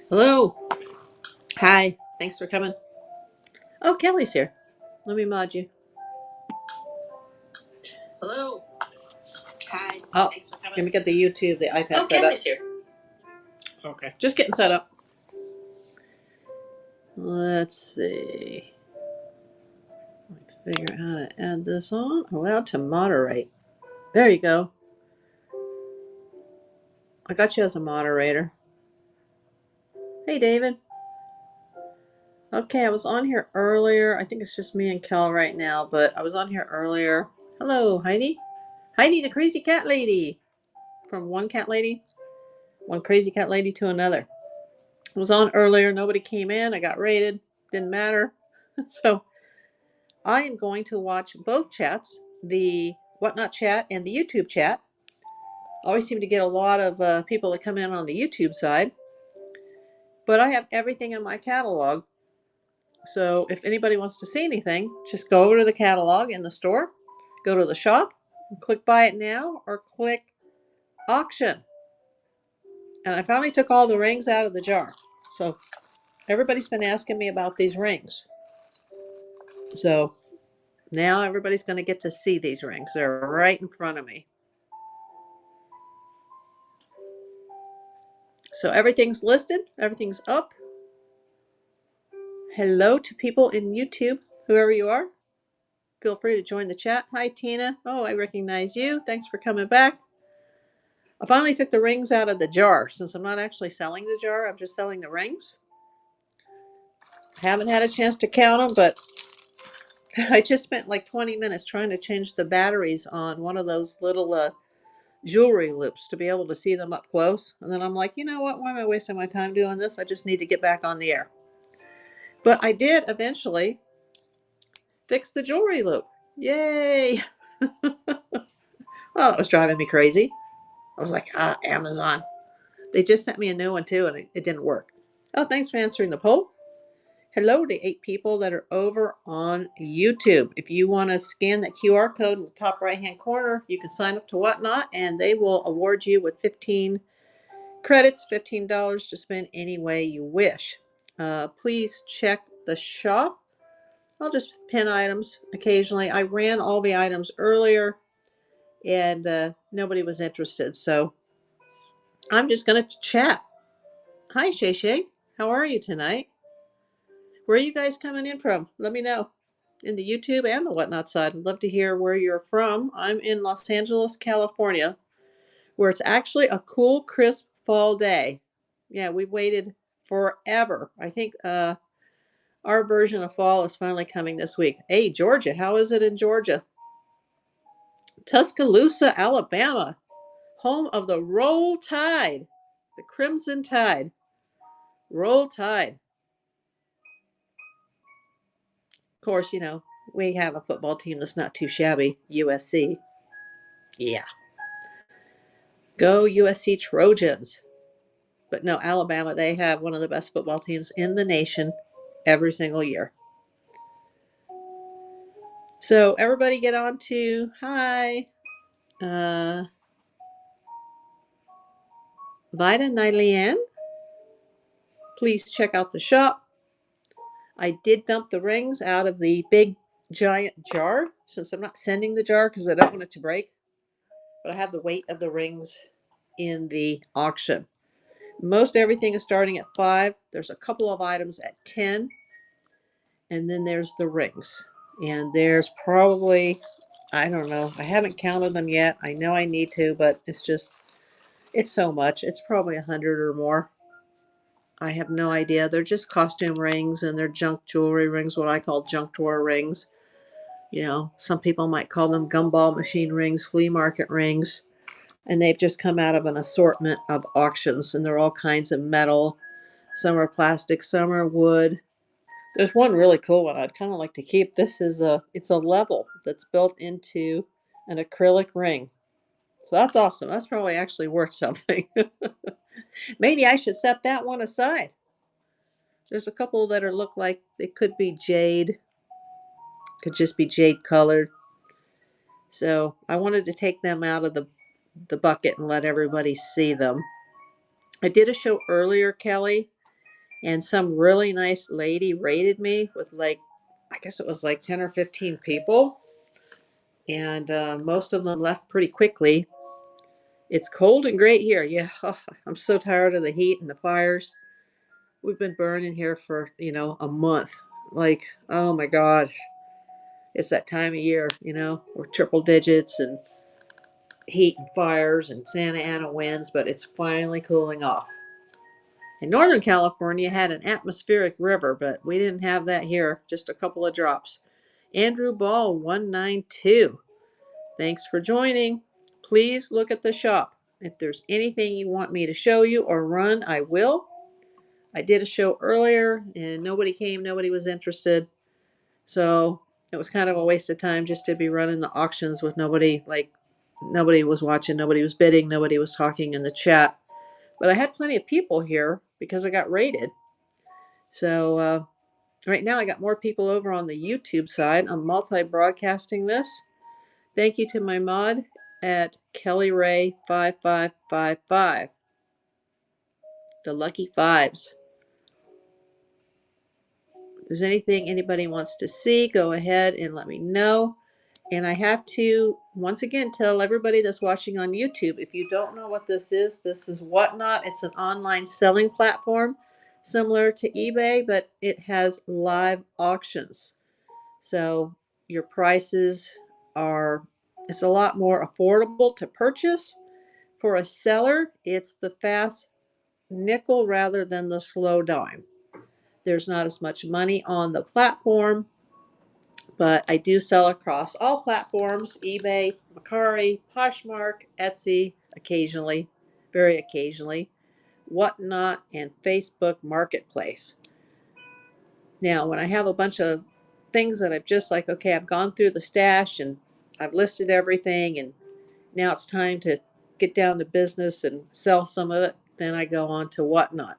Hello. Hi. Thanks for coming. Oh, Kelly's here. Let me mod you. Hello. Hi. Oh, thanks for coming. Let me get the YouTube, the iPad set up. Kelly's here. Okay. Just getting set up. Let's see. Figure out how to add this on. Allowed to moderate. There you go. I got you as a moderator. Hey, David. Okay, I was on here earlier. I think it's just me and Kel right now, but I was on here earlier. Hello, Heidi. Heidi, the crazy cat lady. From one cat lady, one crazy cat lady to another. I was on earlier. Nobody came in. I got rated. Didn't matter. So I am going to watch both chats, the Whatnot chat and the YouTube chat. I always seem to get a lot of people that come in on the YouTube side. But I have everything in my catalog. So if anybody wants to see anything, just go over to the catalog in the store, go to the shop, and click buy it now or click auction. And I finally took all the rings out of the jar. So everybody's been asking me about these rings. So now everybody's going to get to see these rings. They're right in front of me. So everything's listed. Everything's up. Hello to people in YouTube, whoever you are. Feel free to join the chat. Hi, Tina. Oh, I recognize you. Thanks for coming back. I finally took the rings out of the jar. Since I'm not actually selling the jar, I'm just selling the rings. I haven't had a chance to count them, but I just spent like 20 minutes trying to change the batteries on one of those little jewelry loops to be able to see them up close. And then I'm like, you know what? Why am I wasting my time doing this? I just need to get back on the air. But I did eventually fix the jewelry loop. Yay! Oh, it was driving me crazy. I was like, Amazon. They just sent me a new one too, and it didn't work. Oh, thanks for answering the poll. Hello to 8 people that are over on YouTube. If you want to scan that QR code in the top right-hand corner, you can sign up to Whatnot, and they will award you with 15 credits, $15 to spend any way you wish. Please check the shop. I'll just pin items occasionally. I ran all the items earlier, and nobody was interested, so I'm just going to chat. Hi, Shay Shay. How are you tonight? Where are you guys coming in from? Let me know. In the YouTube and the Whatnot side. I'd love to hear where you're from. I'm in Los Angeles, California, where it's actually a cool, crisp fall day. Yeah, we waited forever. I think our version of fall is finally coming this week. Hey, Georgia, how is it in Georgia? Tuscaloosa, Alabama, home of the Roll Tide, the Crimson Tide. Roll Tide. Of course, you know, we have a football team that's not too shabby, USC. Yeah. Go USC Trojans. But no, Alabama, they have one of the best football teams in the nation every single year. So everybody get on to hi. Vida Nylian. Please check out the shop. I did dump the rings out of the big giant jar since I'm not sending the jar because I don't want it to break. But I have the weight of the rings in the auction. Most everything is starting at 5. There's a couple of items at 10. And then there's the rings. And there's probably, I don't know, I haven't counted them yet. I know I need to, but it's so much. It's probably 100 or more. I have no idea. They're just costume rings and they're junk jewelry rings, what I call junk drawer rings. You know, some people might call them gumball machine rings, flea market rings. And they've just come out of an assortment of auctions, and they're all kinds of metal. Some are plastic, some are wood. There's one really cool one I'd kind of like to keep. It's a level that's built into an acrylic ring. So that's awesome. That's probably actually worth something. Maybe I should set that one aside. There's a couple that look like they could be jade. Could just be jade colored. So I wanted to take them out of the bucket and let everybody see them. I did a show earlier, Kelly, And some really nice lady rated me with like, I guess it was like 10 or 15 people. And most of them left pretty quickly. It's cold and great here. Yeah, I'm so tired of the heat and the fires. We've been burning here for, a month. Like, oh my God. It's that time of year, we're triple digits and heat and fires and Santa Ana winds, but it's finally cooling off. In Northern California had an atmospheric river, but we didn't have that here, just a couple of drops. Andrew Ball 192. Thanks for joining. Please look at the shop. If there's anything you want me to show you or run, I will. I did a show earlier and nobody came, nobody was interested. So it was kind of a waste of time just to be running the auctions with nobody, like nobody was watching, nobody was bidding, nobody was talking in the chat. But I had plenty of people here because I got rated. So right now I got more people over on the YouTube side. I'm multi-broadcasting this. Thank you to my mod at Kelly Ray 5555. The Lucky Fives. If there's anything anybody wants to see, go ahead and let me know. And I have to, once again, tell everybody that's watching on YouTube, if you don't know what this is Whatnot. It's an online selling platform similar to eBay, but it has live auctions. So your prices it's a lot more affordable to purchase. For a seller, it's the fast nickel rather than the slow dime. There's not as much money on the platform, but I do sell across all platforms: eBay, Mercari, Poshmark, Etsy, occasionally, very occasionally, Whatnot, and Facebook Marketplace. Now, when I have a bunch of things that I've just like, okay, I've gone through the stash and I've listed everything, and now it's time to get down to business and sell some of it, then I go on to Whatnot.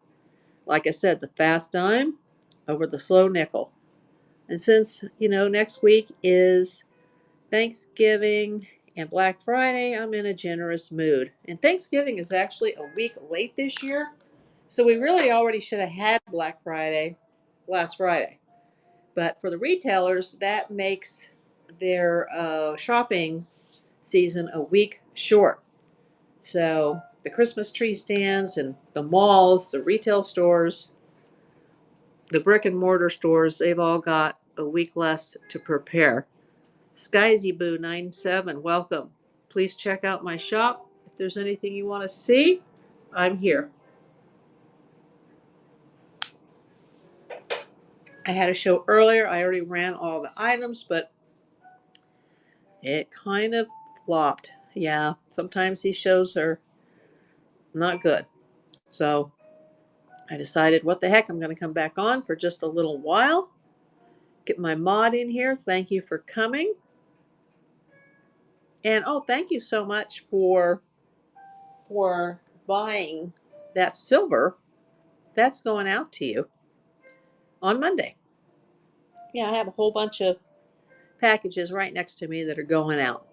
Like I said, the fast dime over the slow nickel. And since, next week is Thanksgiving and Black Friday, I'm in a generous mood. And Thanksgiving is actually a week late this year. So we really already should have had Black Friday last Friday. But for the retailers, that makes their shopping season a week short. So the Christmas tree stands and the malls, the retail stores, the brick and mortar stores, they've all got a week less to prepare. SkyzyBoo97, welcome. Please check out my shop. If there's anything you want to see, I'm here. I had a show earlier. I already ran all the items, but it kind of flopped. Yeah, sometimes these shows are not good. So I decided, what the heck, I'm going to come back on for just a little while. Get my mod in here. Thank you for coming. And thank you so much for buying that silver. That's going out to you on Monday. Yeah, I have a whole bunch of packages right next to me that are going out.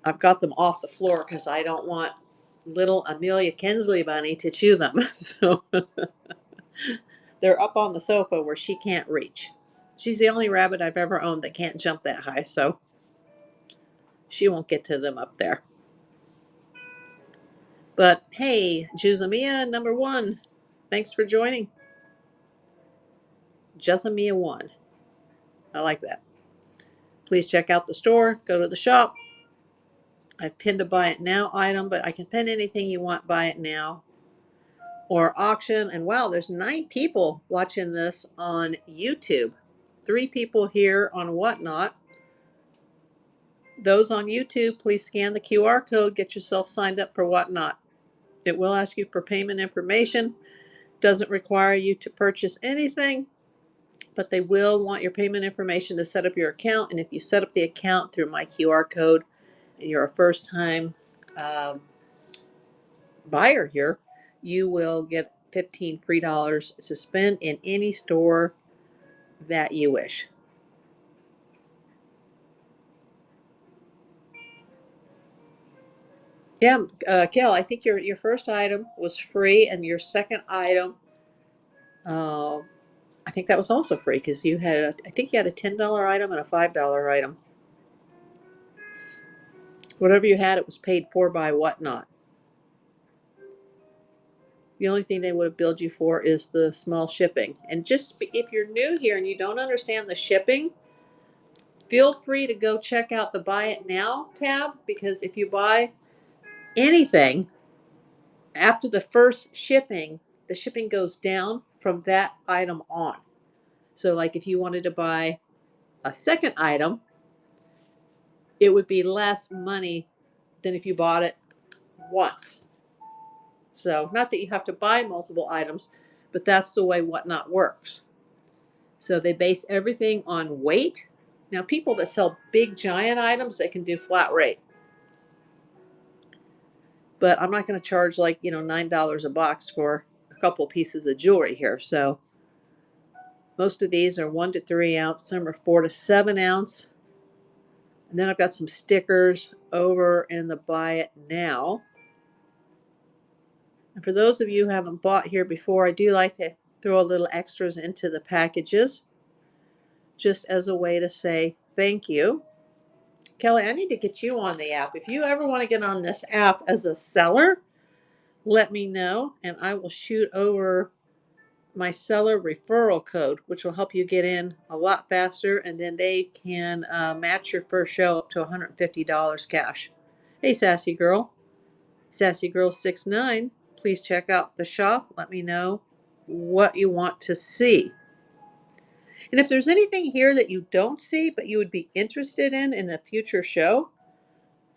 I've got them off the floor because I don't want little Amelia Kinsley Bunny to chew them. So they're up on the sofa where she can't reach. She's the only rabbit I've ever owned that can't jump that high, so she won't get to them up there. But hey, Juzamia number 1, thanks for joining. Juzamia 1. I like that. Please check out the store. Go to the shop. I've pinned a buy it now item, but I can pin anything you want, buy it now or auction. And wow, there's 9 people watching this on YouTube. 3 people here on Whatnot. Those on YouTube, please scan the QR code. Get yourself signed up for Whatnot. It will ask you for payment information. Doesn't require you to purchase anything, but they will want your payment information to set up your account. And if you set up the account through my QR code and you're a first-time buyer here, you will get $15 free to spend in any store that you wish. Yeah, Gail, I think your first item was free, and your second item, uh, I think that was also free because you had, I think you had a $10 item and a $5 item. Whatever you had, it was paid for by Whatnot. The only thing they would have billed you for is the small shipping. And just if you're new here and you don't understand the shipping, feel free to go check out the Buy It Now tab, because if you buy anything after the first shipping, the shipping goes down from that item on. So, like if you wanted to buy a second item, it would be less money than if you bought it once. So, not that you have to buy multiple items, but that's the way Whatnot works. So, they base everything on weight. Now, people that sell big giant items, they can do flat rate. But I'm not going to charge like, $9 a box for a couple pieces of jewelry here. So, most of these are 1 to 3 ounce, some are 4 to 7 ounce. And then I've got some stickers over in the Buy It Now. And for those of you who haven't bought here before, I do like to throw a little extras into the packages just as a way to say thank you. Kelly, I need to get you on the app. If you ever want to get on this app as a seller, let me know and I will shoot over my seller referral code, which will help you get in a lot faster, and then they can match your first show up to $150 cash. Hey, Sassy Girl. Sassy Girl 69. Please check out the shop. Let me know what you want to see. And if there's anything here that you don't see but you would be interested in a future show,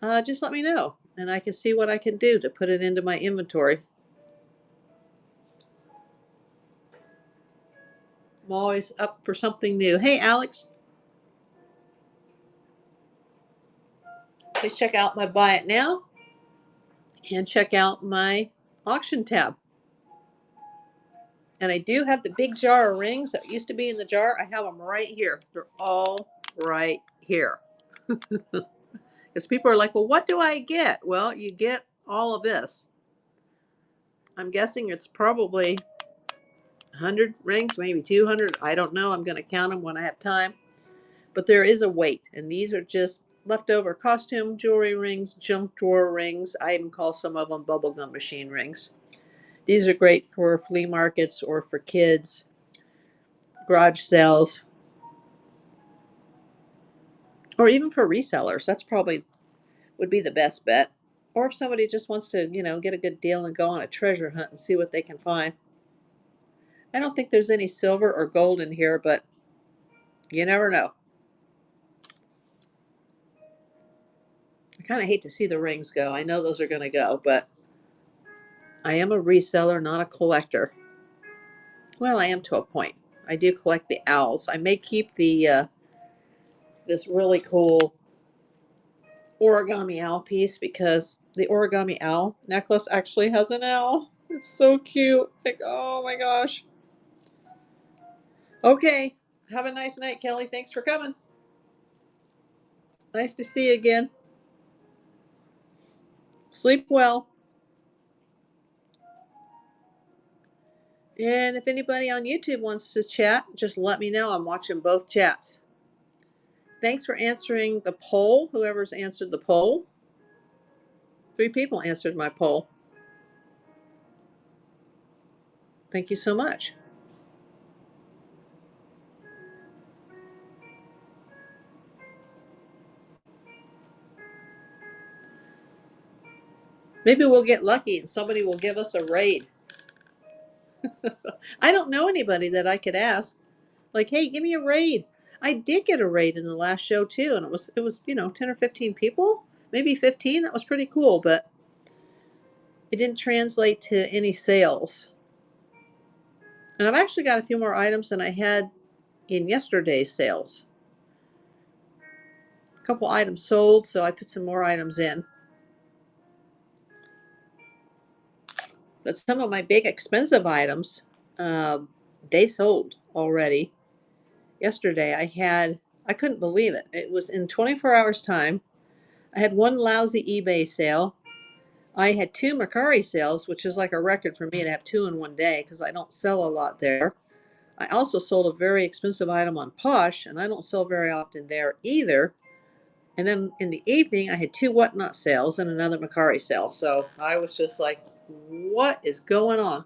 just let me know and I can see what I can do to put it into my inventory. I'm always up for something new. Hey, Alex. Please check out my Buy It Now and check out my auction tab. And I do have the big jar of rings that used to be in the jar. I have them right here. They're all right here. Because people are like, well, what do I get? Well, you get all of this. I'm guessing it's probably 100 rings, maybe 200. I don't know. I'm going to count them when I have time. But there is a weight. And these are just leftover costume jewelry rings, junk drawer rings. I even call some of them bubblegum machine rings. These are great for flea markets or for kids, garage sales, or even for resellers. That's probably would be the best bet. Or if somebody just wants to, get a good deal and go on a treasure hunt and see what they can find. I don't think there's any silver or gold in here, but you never know. I kind of hate to see the rings go. I know those are going to go, but I am a reseller, not a collector. Well, I am to a point. I do collect the owls. I may keep the this really cool origami owl piece because the origami owl necklace actually has an owl. It's so cute. Like, oh my gosh. Okay. Have a nice night, Kelly. Thanks for coming. Nice to see you again. Sleep well. And if anybody on YouTube wants to chat, just let me know. I'm watching both chats. Thanks for answering the poll, whoever's answered the poll. 3 people answered my poll. Thank you so much. Maybe we'll get lucky and somebody will give us a raid. I don't know anybody that I could ask. Like, hey, give me a raid. I did get a raid in the last show too, and it was 10 or 15 people, maybe 15. That was pretty cool, but it didn't translate to any sales. And I've actually got a few more items than I had in yesterday's sales. A couple items sold, so I put some more items in. But some of my big expensive items, they sold already. Yesterday I couldn't believe it. It was in 24 hours time. I had one lousy eBay sale. I had 2 Mercari sales, which is like a record for me to have 2 in one day because I don't sell a lot there. I also sold a very expensive item on Posh, and I don't sell very often there either. And then in the evening, I had 2 Whatnot sales and another Mercari sale. So I was just like, what is going on?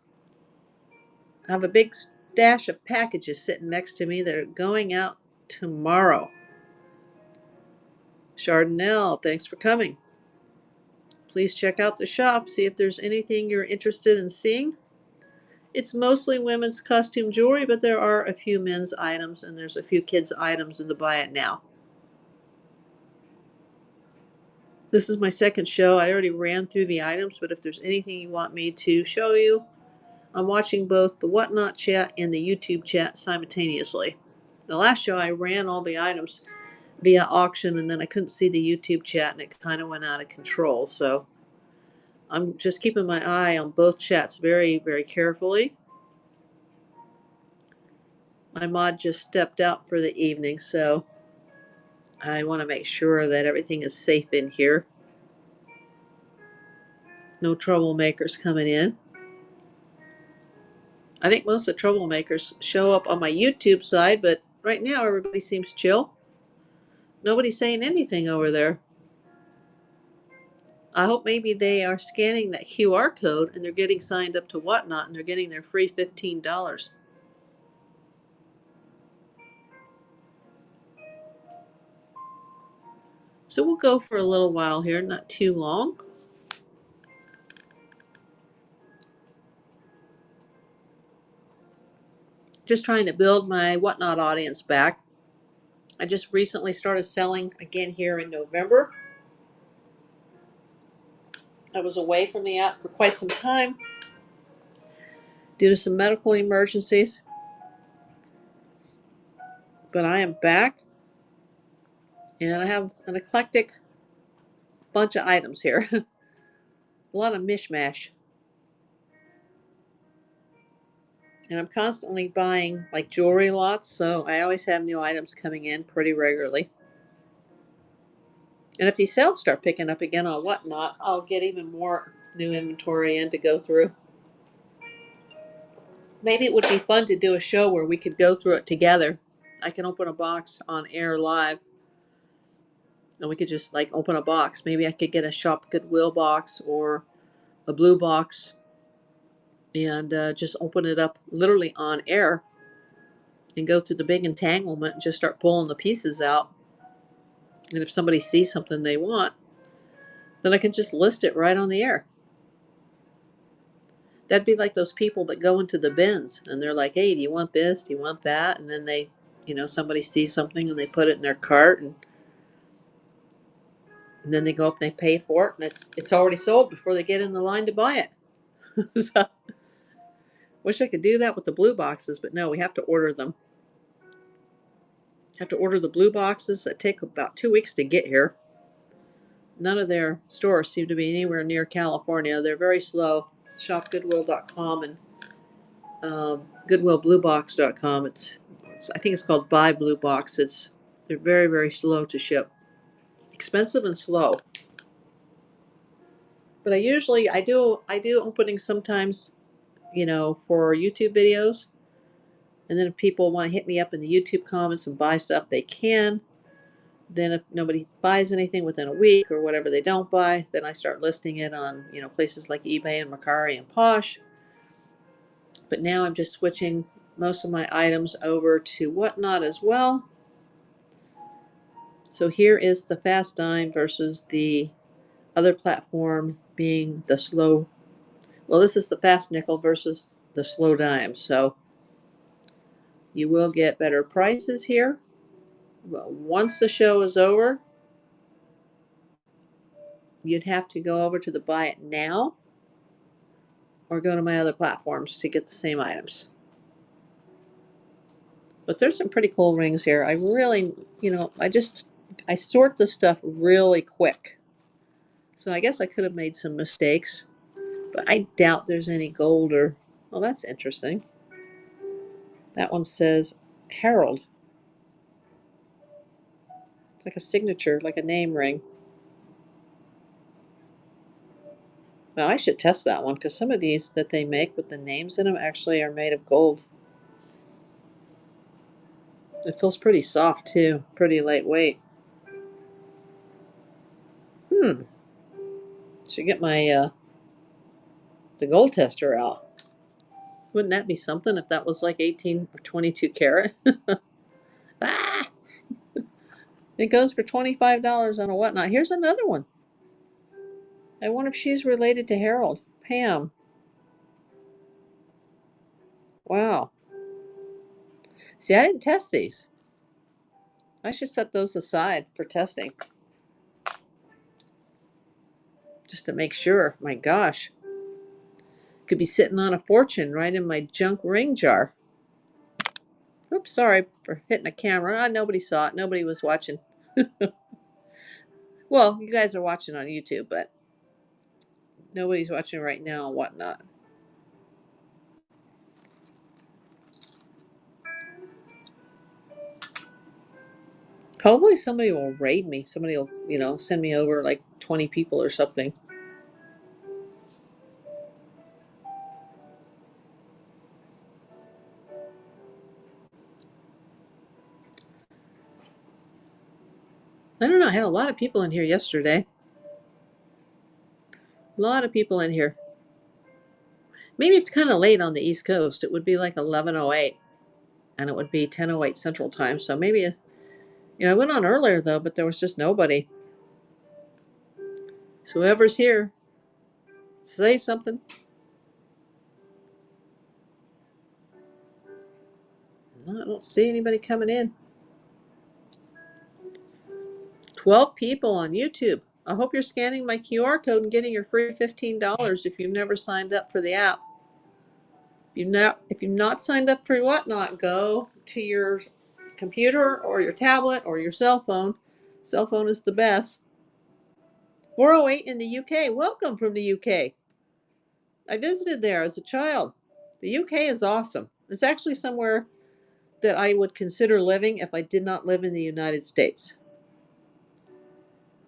I have a big stash of packages sitting next to me that are going out tomorrow. Chardonnay, thanks for coming. Please check out the shop, see if there's anything you're interested in seeing. It's mostly women's costume jewelry, but there are a few men's items and there's a few kids' items in the Buy It Now. This is my second show. I already ran through the items, but if there's anything you want me to show you, I'm watching both the Whatnot chat and the YouTube chat simultaneously. The last show I ran all the items via auction and then I couldn't see the YouTube chat and it kind of went out of control. So I'm just keeping my eye on both chats very, very carefully. My mod just stepped out for the evening, so I want to make sure that everything is safe in here. No troublemakers coming in. I think most of the troublemakers show up on my YouTube side, but right now everybody seems chill. Nobody's saying anything over there. I hope maybe they are scanning that QR code and they're getting signed up to Whatnot and they're getting their free $15. So we'll go for a little while here, not too long. Just trying to build my Whatnot audience back. I just recently started selling again here in November. I was away from the app for quite some time due to some medical emergencies, but I am back and I have an eclectic bunch of items here. A lot of mishmash. And I'm constantly buying like jewelry lots, so I always have new items coming in pretty regularly. And if these sales start picking up again on Whatnot, I'll get even more new inventory in to go through. Maybe it would be fun to do a show where we could go through it together. I can open a box on air live and we could just like open a box. Maybe I could get a Shop Goodwill box or a blue box and just open it up literally on air and go through the big entanglement and just start pulling the pieces out. And if somebody sees something they want, then I can just list it right on the air. That'd be like those people that go into the bins and they're like, hey, do you want this? Do you want that? And then they, somebody sees something and they put it in their cart and then they go up and they pay for it and it's already sold before they get in the line to buy it. So, wish I could do that with the blue boxes, but no, we have to order them. Have to order the blue boxes that take about 2 weeks to get here. None of their stores seem to be anywhere near California. They're very slow. ShopGoodwill.com and GoodwillBlueBox.com. I think it's called Buy Blue Box. They're very, very slow to ship. Expensive and slow. But I do openings sometimes, for YouTube videos. And then if people want to hit me up in the YouTube comments and buy stuff, they can. Then if nobody buys anything within a week or whatever they don't buy, then I start listing it on, places like eBay and Mercari and Posh. But now I'm just switching most of my items over to Whatnot as well. So here is the fast dime versus the other platform being the slow. Well, this is the fast nickel versus the slow dime. So you will get better prices here. But once the show is over, you'd have to go over to the Buy It Now or go to my other platforms to get the same items. But there's some pretty cool rings here. I really, I sort the stuff really quick. So I guess I could have made some mistakes, but I doubt there's any gold or, well, that's interesting. That one says Harold. It's like a signature, like a name ring. Well, I should test that one because some of these that they make with the names in them actually are made of gold. It feels pretty soft too, pretty lightweight. Should get my the gold tester out. Wouldn't that be something if that was like 18 or 22 karat? Ah! It goes for $25 on a whatnot. Here's another one. I wonder if she's related to Harold. Pam. Wow. See, I didn't test these. I should set those aside for testing. Just to make sure. My gosh. Could be sitting on a fortune right in my junk ring jar. Oops, sorry for hitting the camera. Nobody saw it. Nobody was watching. Well, you guys are watching on YouTube, but nobody's watching right now and whatnot. Hopefully somebody will raid me. Somebody will, send me over like 20 people or something. I don't know. I had a lot of people in here yesterday. A lot of people in here. Maybe it's kind of late on the East Coast. It would be like 11:08 and it would be 10:08 Central Time. So maybe, I went on earlier though, but there was just nobody. So whoever's here, say something. No, I don't see anybody coming in. 12 people on YouTube. I hope you're scanning my QR code and getting your free $15 if you've never signed up for the app. If you've not signed up for whatnot, go to your computer or your tablet or your cell phone. Cell phone is the best. 408 in the UK. Welcome from the UK. I visited there as a child. The UK is awesome. It's actually somewhere that I would consider living if I did not live in the United States.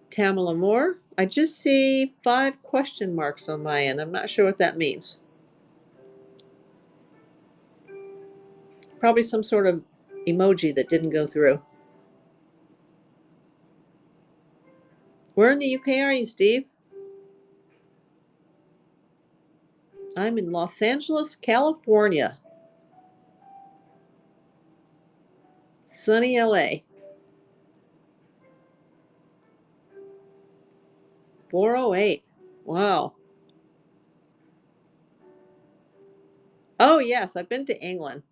Tamala Moore. I just see 5 question marks on my end. I'm not sure what that means. Probably some sort of emoji that didn't go through. Where in the UK are you, Steve? I'm in Los Angeles, California. Sunny LA. 408. Wow. Oh, yes, I've been to England.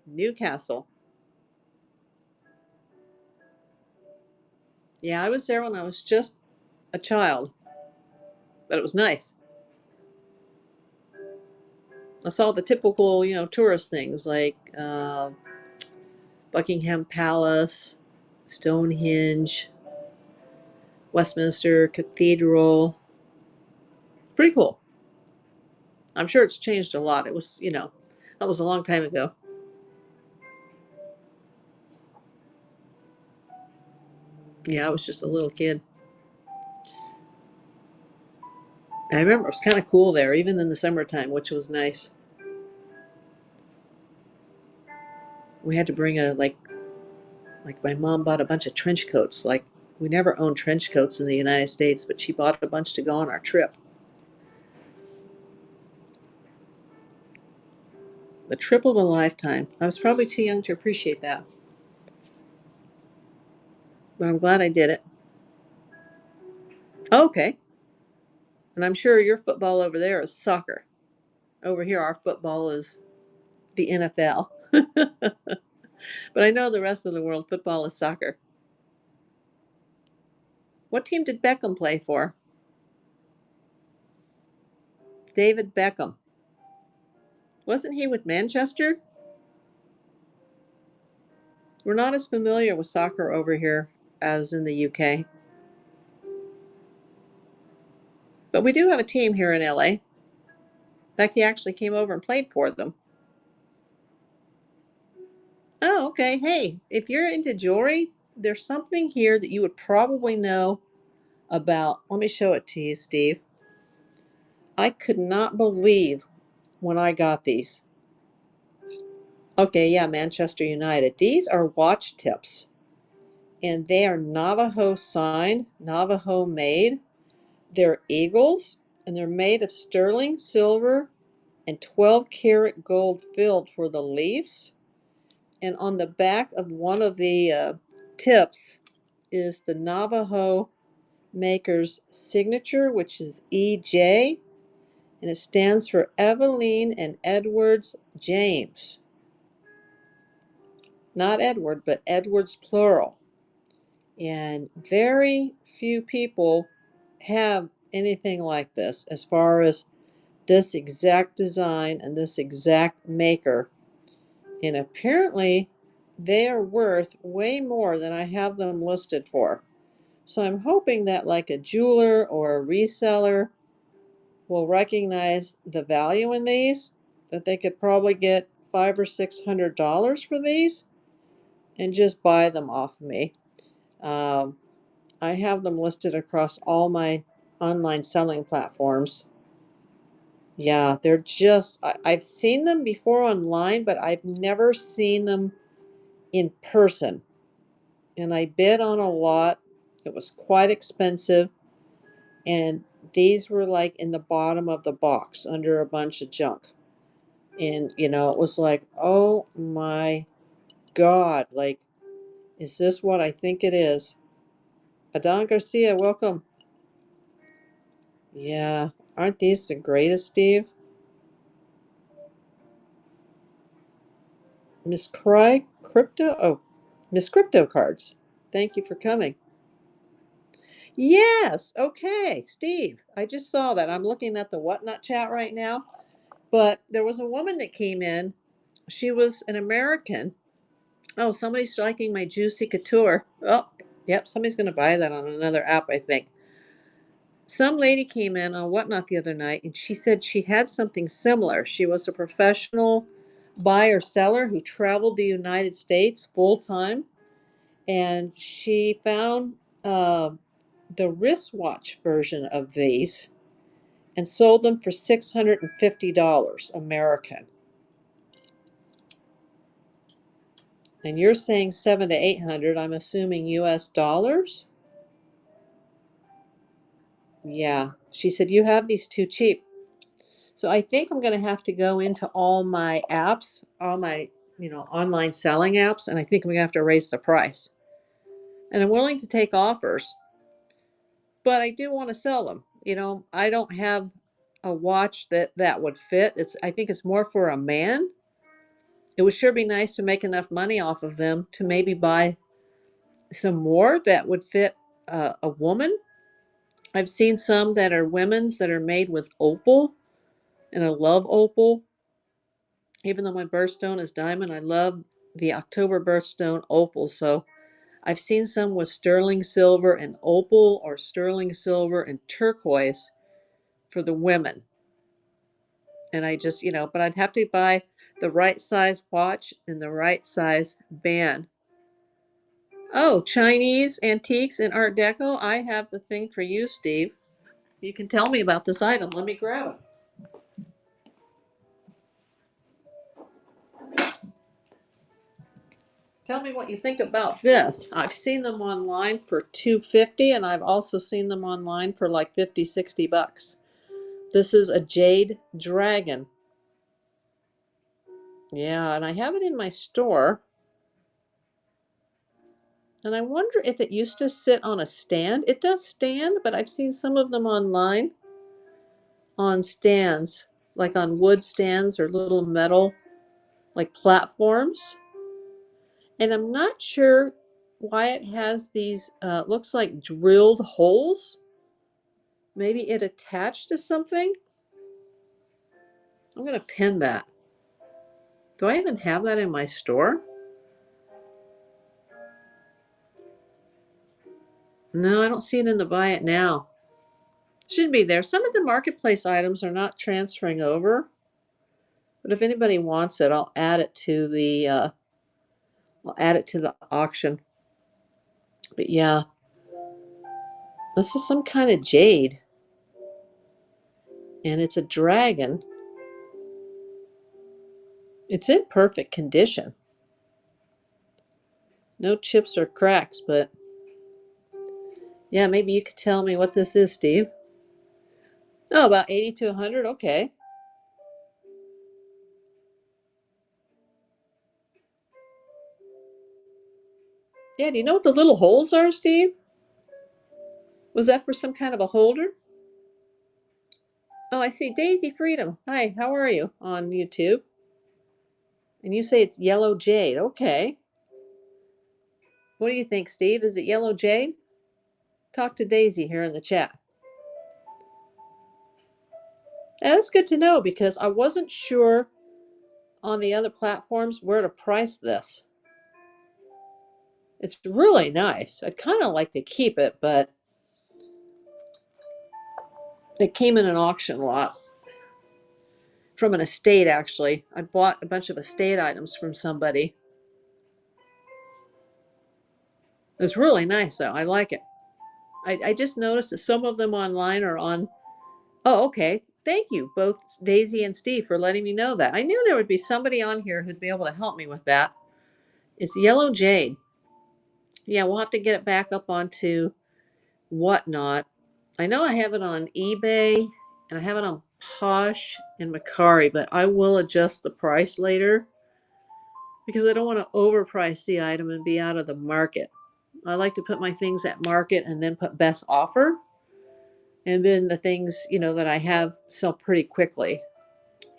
Newcastle. Yeah, I was there when I was just a child, but it was nice. I saw the typical, tourist things like Buckingham Palace, Stonehenge, Westminster Cathedral. Pretty cool. I'm sure it's changed a lot. It was, that was a long time ago. Yeah, I was just a little kid. I remember it was kind of cool there, even in the summertime, which was nice. We had to bring like my mom bought a bunch of trench coats. Like we never owned trench coats in the United States, but she bought a bunch to go on our trip. The trip of a lifetime. I was probably too young to appreciate that, but I'm glad I did it. Okay. And I'm sure your football over there is soccer. Over here, our football is the NFL. But I know the rest of the world, football is soccer. What team did Beckham play for? David Beckham. Wasn't he with Manchester? We're not as familiar with soccer over here as in the UK. But we do have a team here in LA. In fact, he actually came over and played for them. Oh, okay. Hey, if you're into jewelry, there's something here that you would probably know about. Let me show it to you, Steve. I could not believe when I got these. Okay, yeah, Manchester United. These are watch tips, and they are Navajo signed, Navajo made. They're eagles, and they're made of sterling silver and 12 karat gold filled for the leaves. And on the back of one of the tips is the Navajo maker's signature, which is EJ, and it stands for Eveline and Edwards James. Not Edward, but Edwards plural. And very few people have anything like this as far as this exact design and this exact maker. And apparently they are worth way more than I have them listed for. So I'm hoping that like a jeweler or a reseller will recognize the value in these, that they could probably get $500 or $600 for these and just buy them off of me. Um, I have them listed across all my online selling platforms. Yeah, they're just, I've seen them before online, but I've never seen them in person. And I bid on a lot. It was quite expensive. And these were like in the bottom of the box under a bunch of junk. And, it was like, oh my God, like, is this what I think it is? Adan Garcia, welcome. Yeah, aren't these the greatest, Steve? Miss Cry Crypto? Oh, Miss Crypto Cards. Thank you for coming. Yes, okay, Steve. I just saw that. I'm looking at the Whatnot chat right now. But there was a woman that came in. She was an American. Oh, somebody's striking my Juicy Couture. Oh, yep, somebody's going to buy that on another app, I think. Some lady came in on Whatnot the other night, and she said she had something similar. She was a professional buyer seller who traveled the United States full time, and she found the wristwatch version of these and sold them for $650 American. And you're saying 700 to 800, I'm assuming US dollars? Yeah. She said, you have these too cheap. So I think I'm going to have to go into all my apps, all my, online selling apps, and I think I'm going to have to raise the price. And I'm willing to take offers, but I do want to sell them. I don't have a watch that would fit. I think it's more for a man. It would sure be nice to make enough money off of them to maybe buy some more that would fit a woman. I've seen some that are women's that are made with opal, and I love opal. Even though my birthstone is diamond, I love the October birthstone opal. So I've seen some with sterling silver and opal, or sterling silver and turquoise for the women. And I just, but I'd have to buy the right size watch and the right size band. Oh, Chinese antiques and Art Deco. I have the thing for you, Steve. You can tell me about this item. Let me grab it. Tell me what you think about this. I've seen them online for $250, and I've also seen them online for like 50, $60. This is a Jade Dragon. Yeah, and I have it in my store. And I wonder if it used to sit on a stand. It does stand, but I've seen some of them online on stands, like on wood stands or little metal, like platforms. And I'm not sure why it has these, looks like drilled holes. Maybe it attached to something. I'm going to pin that. Do I even have that in my store? No, I don't see it in the buy it now. Should be there. Some of the marketplace items are not transferring over, but if anybody wants it, I'll add it to the auction. But yeah, this is some kind of jade. And it's a dragon. It's in perfect condition. No chips or cracks, but yeah, maybe you could tell me what this is, Steve. Oh, about 80 to 100. Okay. Yeah, do you know what the little holes are, Steve? Was that for some kind of a holder? Oh, I see. Daisy Freedom. Hi, how are you on YouTube? And you say it's yellow jade. Okay. What do you think, Steve? Is it yellow jade? Talk to Daisy here in the chat. Yeah, that's good to know because I wasn't sure on the other platforms where to price this. It's really nice. I'd kind of like to keep it, but it came in an auction lot from an estate, actually. I bought a bunch of estate items from somebody. It's really nice, though. I like it. I just noticed that some of them online are on. Oh, okay. Thank you, both Daisy and Steve, for letting me know that. I knew there would be somebody on here who'd be able to help me with that. It's yellow jade. Yeah, we'll have to get it back up onto Whatnot. I know I have it on eBay and I have it on Posh and Macari, but I will adjust the price later because I don't want to overprice the item and be out of the market. I like to put my things at market and then put best offer. And then the things, that I have sell pretty quickly.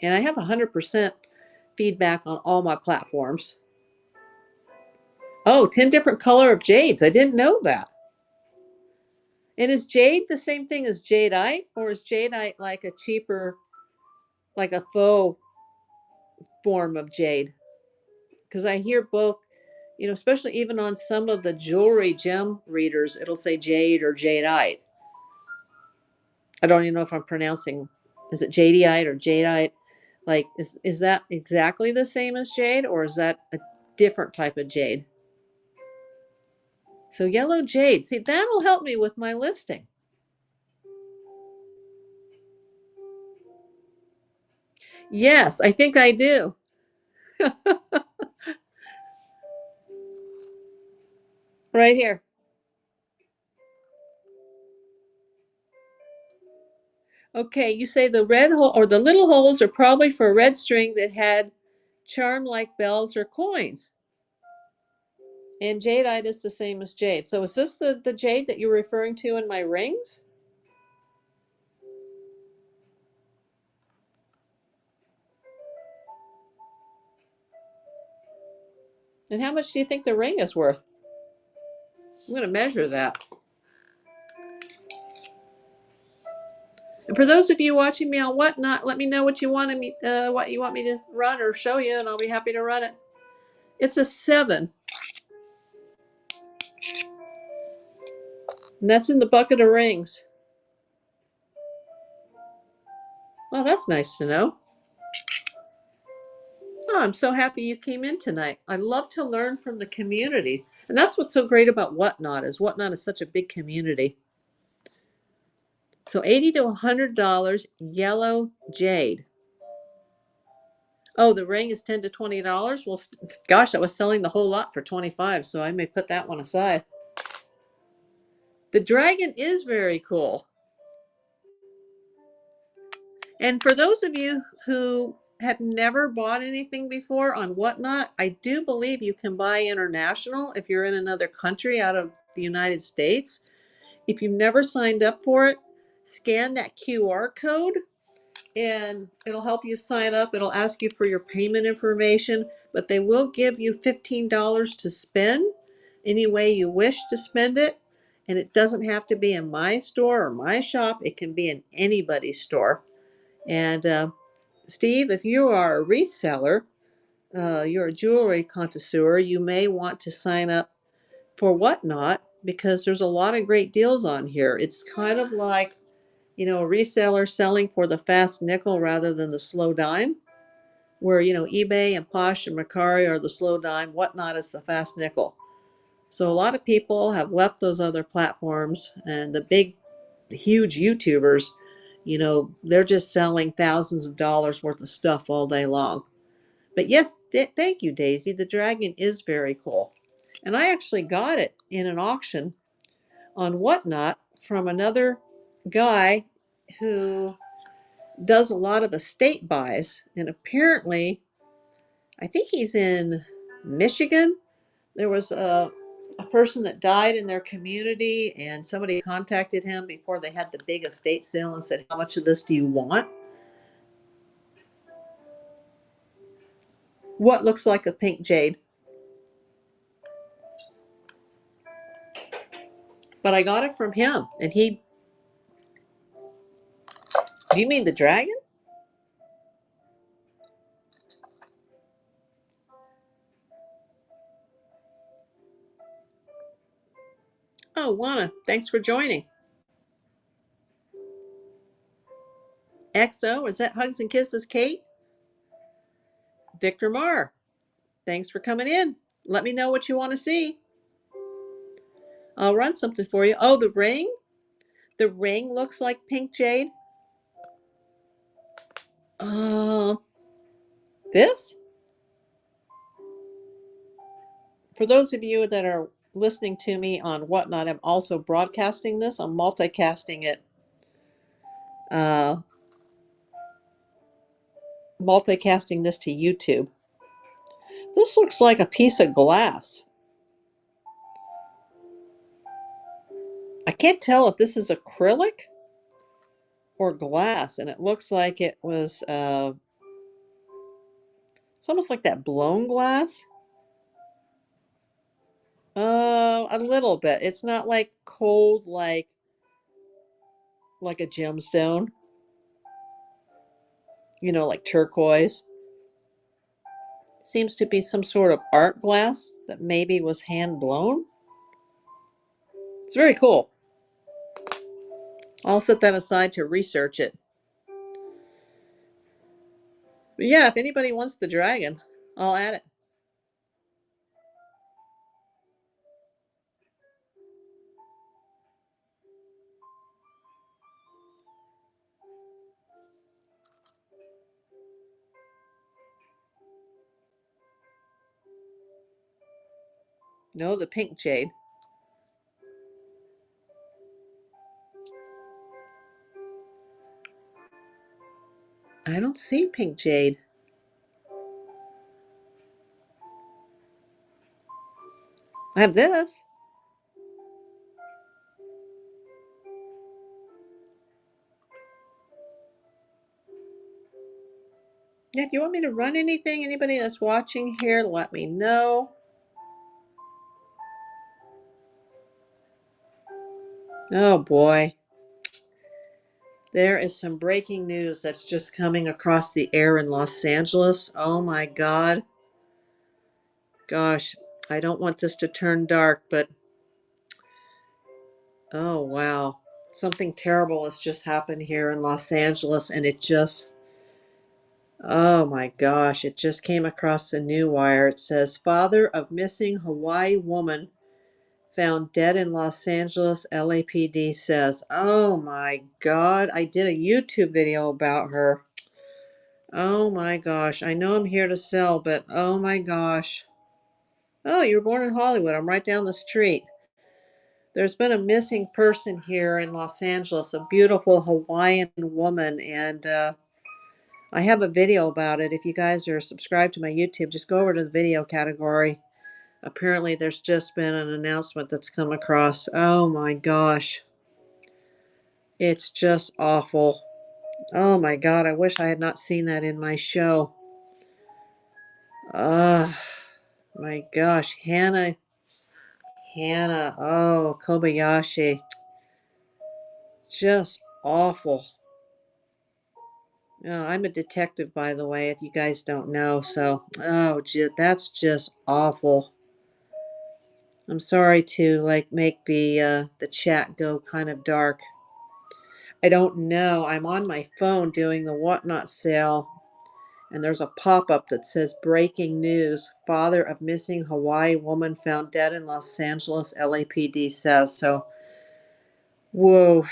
And I have 100% feedback on all my platforms. Oh, 10 different color of jades. I didn't know that. And is jade the same thing as jadeite? Or is jadeite like a cheaper, like a faux form of jade? Because I hear both, especially even on some of the jewelry gem readers, it'll say jade or jadeite. I don't even know if I'm pronouncing, is it jadeite or jadeite? Like, is that exactly the same as jade, or is that a different type of jade? So yellow jade, see, that'll help me with my listing. Yes, I think I do. Right here. Okay, you say the red hole or the little holes are probably for a red string that had charm like bells or coins. And jadeite is the same as jade. So is this the jade that you're referring to in my rings? And how much do you think the ring is worth? I'm going to measure that. And for those of you watching me on Whatnot, let me know what you want me to run or show you, and I'll be happy to run it. It's a 7. And that's in the bucket of rings. Oh, that's nice to know. Oh, I'm so happy you came in tonight. I love to learn from the community. And that's what's so great about Whatnot is such a big community. So $80 to $100 yellow jade. Oh, the ring is $10 to $20. Well, gosh, I was selling the whole lot for 25, so I may put that one aside. The dragon is very cool. And for those of you who have never bought anything before on Whatnot, I do believe you can buy international if you're in another country out of the United States. If you've never signed up for it, scan that QR code and it'll help you sign up. It'll ask you for your payment information, but they will give you $15 to spend any way you wish to spend it. And it doesn't have to be in my store or my shop. It can be in anybody's store. And Steve, if you are a reseller, you're a jewelry connoisseur, you may want to sign up for Whatnot because there's a lot of great deals on here. It's kind of like, a reseller selling for the fast nickel rather than the slow dime, where, eBay and Posh and Macari are the slow dime, Whatnot is the fast nickel. So a lot of people have left those other platforms, and the big, huge YouTubers, they're just selling thousands of dollars worth of stuff all day long. But yes, thank you, Daisy. The dragon is very cool. And I actually got it in an auction on Whatnot from another guy who does a lot of estate buys. And apparently, I think he's in Michigan. There was a person that died in their community, and somebody contacted him before they had the big estate sale and said, "How much of this do you want?" What looks like a pink jade. But I got it from him, and he. Do you mean the dragon? Oh, Juana, thanks for joining. XO, is that Hugs and Kisses, Kate? Victor Marr, thanks for coming in. Let me know what you want to see. I'll run something for you. Oh, the ring? The ring looks like pink jade. Uh, this? For those of you that are listening to me on Whatnot, I'm also broadcasting this. I'm multicasting it. Uh, Multicasting this to YouTube. This looks like a piece of glass. I can't tell if this is acrylic or glass, and it looks like it was. It's almost like that blown glass. A little bit. It's not like cold, like a gemstone. Like turquoise. Seems to be some sort of art glass that maybe was hand blown. It's very cool. I'll set that aside to research it. But yeah, if anybody wants the dragon, I'll add it. No, the pink jade. I don't see pink jade. I have this. Yeah, if you want me to run anything, anybody that's watching here, let me know. Oh boy. There is some breaking news that's just coming across the air in Los Angeles. Oh my God. Gosh, I don't want this to turn dark, but oh wow. Something terrible has just happened here in Los Angeles, and oh my gosh, it just came across the new wire. It says, father of missing Hawaii woman found dead in Los Angeles, LAPD says. Oh my God, I did a YouTube video about her. Oh my gosh, I know I'm here to sell, but oh my gosh. Oh, you were born in Hollywood. I'm right down the street. There's been a missing person here in Los Angeles, a beautiful Hawaiian woman, and I have a video about it. If you guys are subscribed to my YouTube, just go over to the video category. Apparently, there's just been an announcement that's come across. Oh my gosh. It's just awful. Oh my God, I wish I had not seen that in my show. My gosh. Hannah, oh, Kobayashi. Just awful. I'm a detective, by the way, if you guys don't know. So, oh, that's just awful. I'm sorry to make the chat go kind of dark. I don't know. I'm on my phone doing the Whatnot sale, And there's a pop-up that says breaking news. Father of missing Hawaii woman found dead in Los Angeles, LAPD says. So, whoa.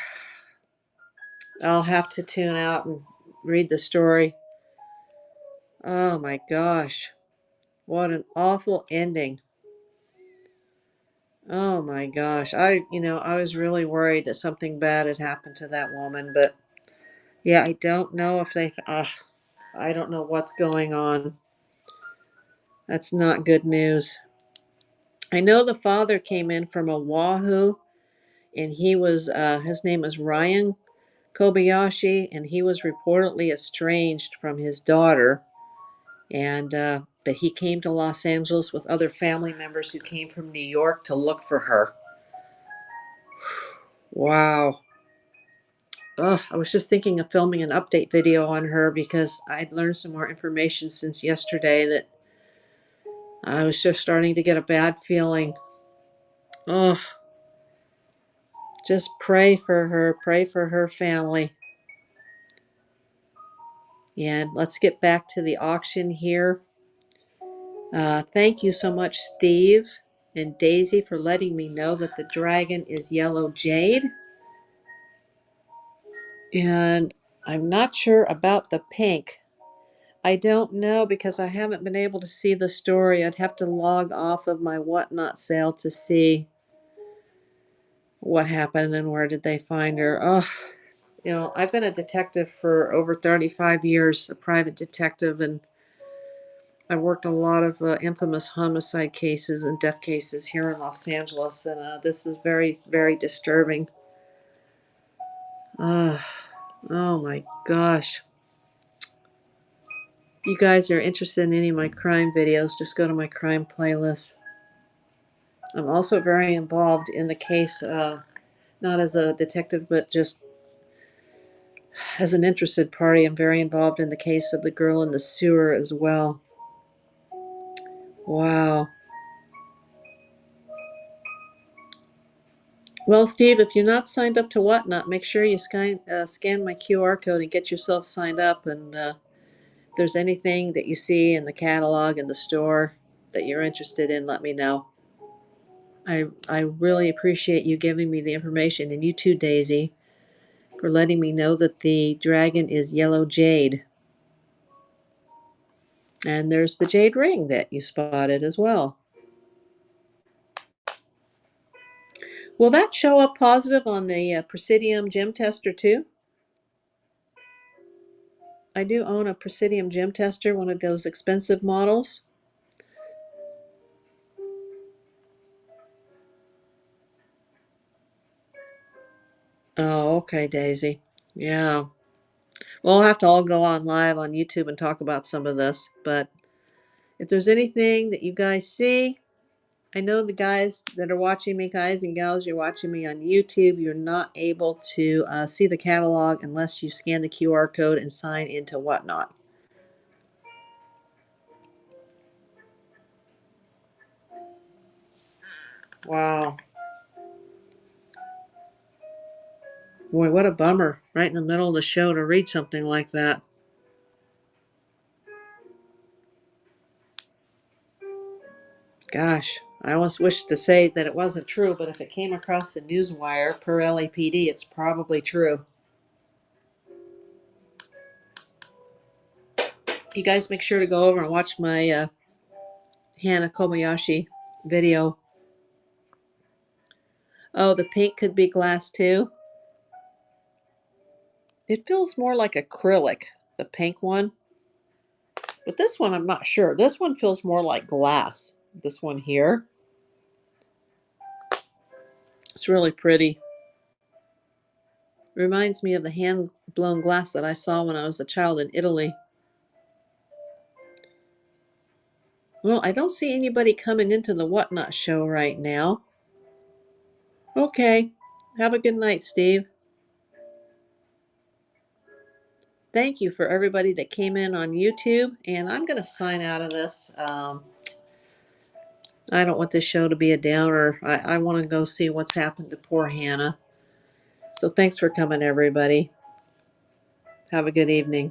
I'll have to tune out and read the story. Oh my gosh. What an awful ending. Oh my gosh. I was really worried that something bad had happened to that woman, but yeah, I don't know if I don't know what's going on. That's not good news. I know the father came in from Oahu, and his name was Ryan Kobayashi, and he was reportedly estranged from his daughter. And but he came to Los Angeles with other family members who came from New York to look for her. Wow. Ugh, I was just thinking of filming an update video on her because I'd learned some more information since yesterday that I was just starting to get a bad feeling. Ugh, just pray for her family. And let's get back to the auction here. Thank you so much, Steve and Daisy, for letting me know that the dragon is yellow jade. And I'm not sure about the pink. I don't know because I haven't been able to see the story. I'd have to log off of my whatnot sale to see what happened and where did they find her. Oh, I've been a detective for over 35 years, a private detective, and I worked a lot of infamous homicide cases and death cases here in Los Angeles, and this is very, very disturbing. Oh my gosh. If you guys are interested in any of my crime videos, just go to my crime playlist. I'm also very involved in the case, not as a detective, but just as an interested party. I'm very involved in the case of the girl in the sewer as well. Wow. Well, Steve, if you're not signed up to Whatnot, make sure you scan my QR code and get yourself signed up. And if there's anything that you see in the catalog in the store that you're interested in, let me know. I really appreciate you giving me the information, and you too, Daisy, for letting me know that the dragon is yellow jade. And there's the jade ring that you spotted as well. Will that show up positive on the Presidium gem tester too? I do own a Presidium gem tester, one of those expensive models. Oh, okay, Daisy. Yeah. We'll have to all go on live on YouTube and talk about some of this. But if there's anything that you guys see, I know the guys that are watching me, guys and gals, you're watching me on YouTube. You're not able to see the catalog unless you scan the QR code and sign into Whatnot. Wow. Boy, what a bummer. Right in the middle of the show to read something like that. Gosh, I almost wish to say that it wasn't true, but if it came across the newswire per LAPD, it's probably true. You guys make sure to go over and watch my Hana Kobayashi video. Oh, the pink could be glass too. It feels more like acrylic, the pink one. But this one, I'm not sure. This one feels more like glass. This one here. It's really pretty. Reminds me of the hand-blown glass that I saw when I was a child in Italy. Well, I don't see anybody coming into the Whatnot show right now. Okay. Have a good night, Steve. Thank you for everybody that came in on YouTube. And I'm going to sign out of this. I don't want this show to be a downer. I want to go see what's happened to poor Hannah. So thanks for coming, everybody. Have a good evening.